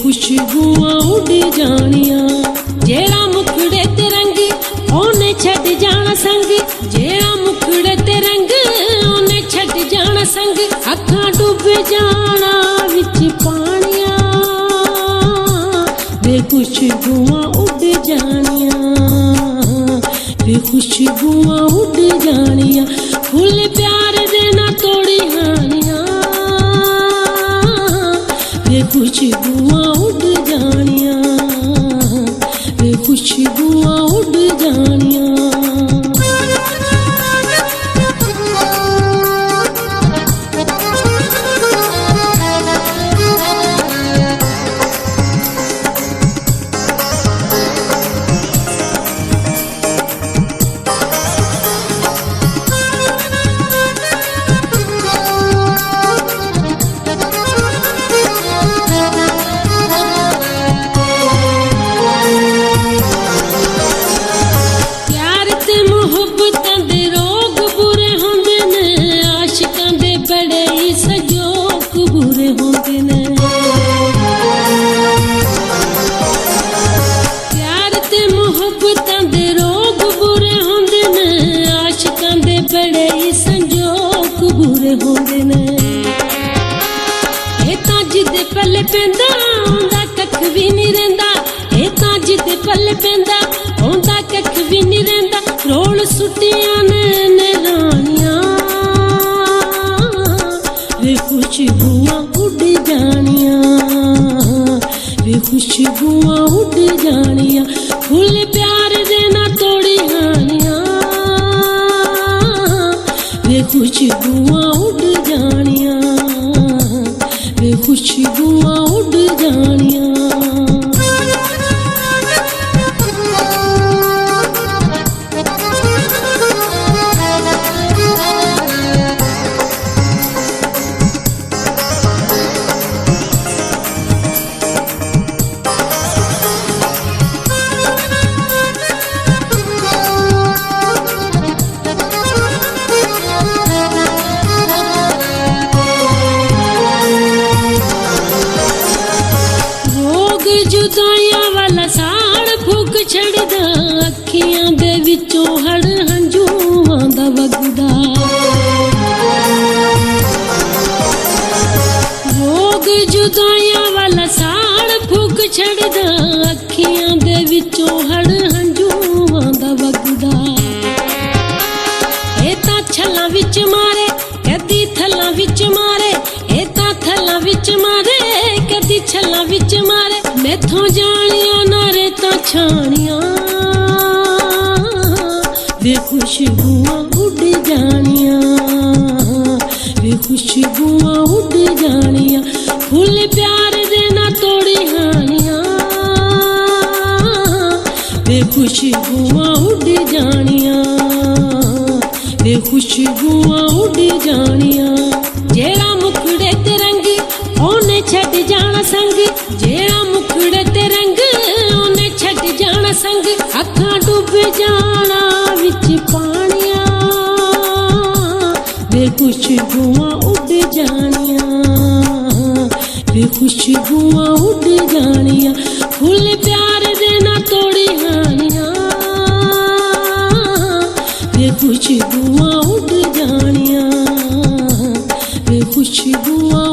खुशबूआं उड़ जानियां। जेड़ा मुखड़े ते रंग ओने छड़ जाना संग, जेड़ा मुखड़े ते रंग ओने छड़ जाना संग। अखां डुब जाना विच पानियां वे खुशबूआं उड़ जानियां, वे खुशबूआं उड़ जानियां। फुल प्यार दे ना तोड़ी हानियां वे खुशबूआं उड़ जानियां, वे खुशबूआं उड़ जानियां। पल पेंदा आंदा कख भी नहीं रहिंदा, ए तां जिदे पल पेंदा आंदा कख भी नहीं रहिंदा। रोल सुटियां ने रानियां वे खुशबूआं उड़ जानियां, वे खुशबूआं उड़ जानियां। फुल प्यार दे ना तोड़ी हानियां वे खुशबूआं उड़ जानियां, वे खुशबूआं उड़ जानियां। जुदाइयां वाला साड़ फूक छड़दा, अखियां दे विचों हड़ हंझूआं दा वगदा। रोग जुदाइयां वाला साड़ फूक छड़दा, अखियां दे विचों हड़ हंझूआं दा वगदा। ए तां छल्लां विच मारे कदी थल्लां विच मारे, ए तां थल्लां विच मारे कदी छल्लां विच मारे। मैथों जानियां ना रेतां छानियां वे खुशबूआं उड़ जानियां, वे खुशबूआं उड़ जानियां। फुल प्यार दे ना तोड़ी हानियां वे खुशबूआं उड़ जानियां, वे खुशबूआं उड़ जानियां। जेड़ा मुखड़े ते रंग ओने छड़ जाना संग, जेड़ा मुखड़े ते रंग ओने छड़ जाना संग। अखां डुब जाना विच पानियां वे खुशबूआं उड़ जानियां, वे खुशबूआं उड़ जानियां। फुल प्यार दे ना तोड़ी हानियां वे खुशबूआं उड़ जानियां, वे खुशबूआं